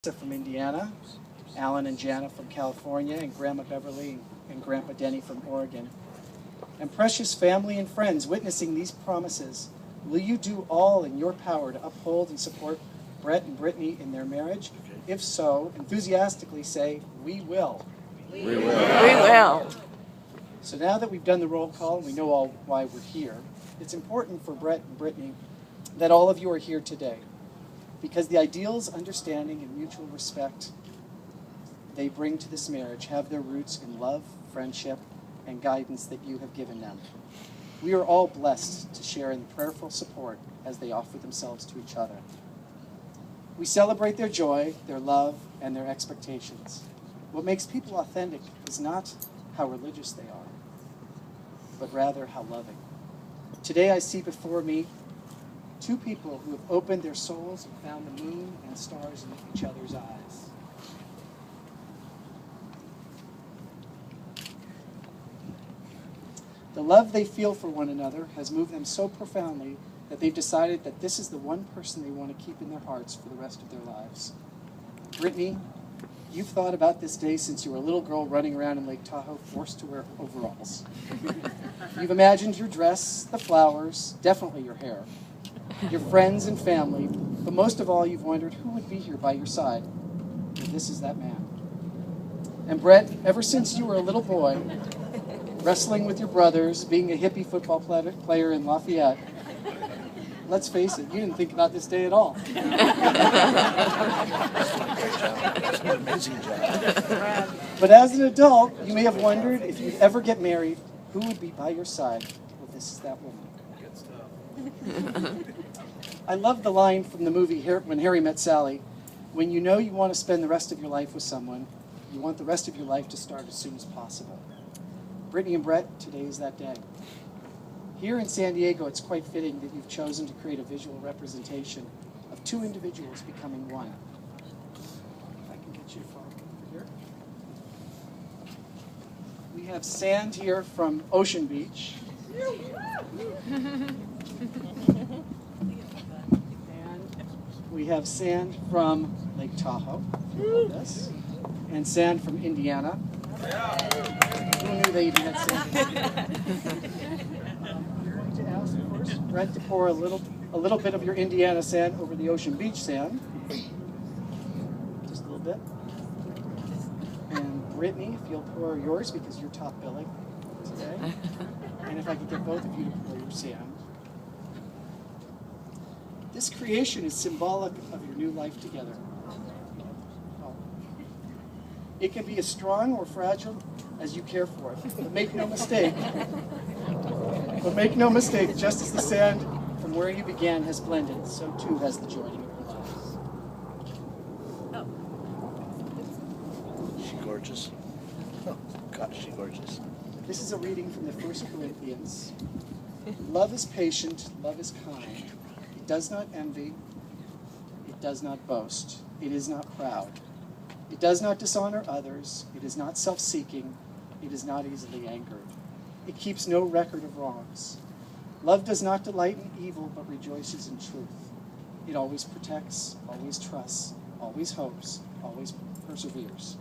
From Indiana, Alan and Jana from California, and Grandma Beverly and Grandpa Denny from Oregon. And precious family and friends witnessing these promises, will you do all in your power to uphold and support Brett and Brittany in their marriage? If so, enthusiastically say, we will. We will. We will. So now that we've done the roll call and we know all why we're here, it's important for Brett and Brittany that all of you are here today, because the ideals, understanding, and mutual respect they bring to this marriage have their roots in love, friendship, and guidance that you have given them. We are all blessed to share in the prayerful support as they offer themselves to each other. We celebrate their joy, their love, and their expectations. What makes people authentic is not how religious they are, but rather how loving. Today I see before me two people who have opened their souls and found the moon and stars in each other's eyes. The love they feel for one another has moved them so profoundly that they've decided that this is the one person they want to keep in their hearts for the rest of their lives. Brittany, you've thought about this day since you were a little girl running around in Lake Tahoe forced to wear overalls. You've imagined your dress, the flowers, definitely your hair, your friends and family, but most of all, you've wondered who would be here by your side. And this is that man. And Brett, ever since you were a little boy, wrestling with your brothers, being a hippie football player in Lafayette, let's face it, you didn't think about this day at all. But as an adult, you may have wondered if you'd ever get married, who would be by your side? Well, this is that woman. I love the line from the movie When Harry Met Sally. When you know you want to spend the rest of your life with someone, you want the rest of your life to start as soon as possible. Brittany and Brett, today is that day. Here in San Diego, it's quite fitting that you've chosen to create a visual representation of two individuals becoming one. If I can get you from here. We have sand here from Ocean Beach. We have sand from Lake Tahoe, this, and sand from Indiana. Who knew they even had sand? I'm going to ask first Brett to pour a little bit of your Indiana sand over the Ocean Beach sand. Just a little bit. And Brittany, if you'll pour yours because you're top billing today. And if I could get both of you to pour your sand. This creation is symbolic of your new life together. It can be as strong or fragile as you care for it. But make no mistake, just as the sand from where you began has blended, so too has the joining of your lives. Is she gorgeous? Oh, God, is she gorgeous. This is a reading from the 1 Corinthians. Love is patient, love is kind. It does not envy, it does not boast, it is not proud. It does not dishonor others, it is not self-seeking, it is not easily angered. It keeps no record of wrongs. Love does not delight in evil, but rejoices in truth. It always protects, always trusts, always hopes, always perseveres.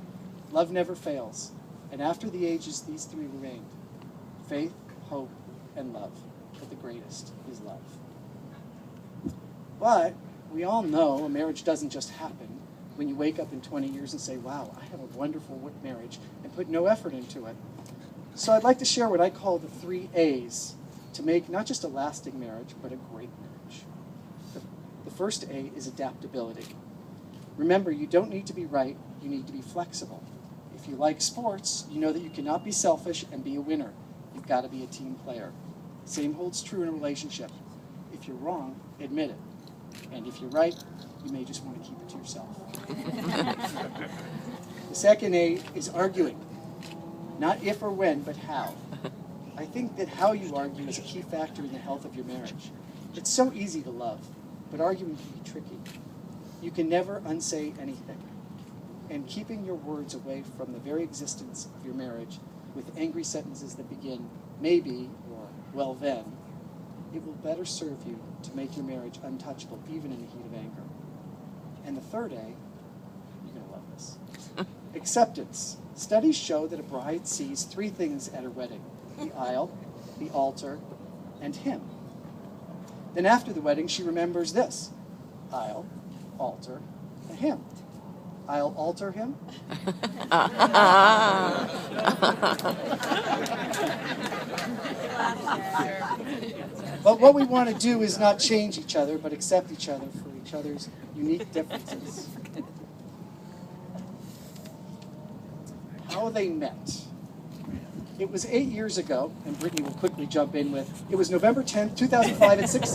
Love never fails, and after the ages these three remain: faith, hope, and love. But the greatest is love. But we all know a marriage doesn't just happen when you wake up in 20 years and say, wow, I have a wonderful marriage, and put no effort into it. So I'd like to share what I call the 3 A's to make not just a lasting marriage, but a great marriage. The first A is adaptability. Remember, you don't need to be right, you need to be flexible. If you like sports, you know that you cannot be selfish and be a winner. You've got to be a team player. Same holds true in a relationship. If you're wrong, admit it. And if you're right, you may just want to keep it to yourself. The second A is arguing. Not if or when, but how. I think that how you argue is a key factor in the health of your marriage. It's so easy to love, but arguing can be tricky. You can never unsay anything. And keeping your words away from the very existence of your marriage with angry sentences that begin, maybe, or well then, it will better serve you to make your marriage untouchable, even in the heat of anger. And the third A Acceptance. Studies show that a bride sees three things at her wedding: the aisle, the altar, and him. Then after the wedding, she remembers this: aisle, altar, and him. I'll alter him. But what we want to do is not change each other, but accept each other for each other's unique differences. How they met. It was 8 years ago, and Brittany will quickly jump in with, it was November 10th, 2005 at 6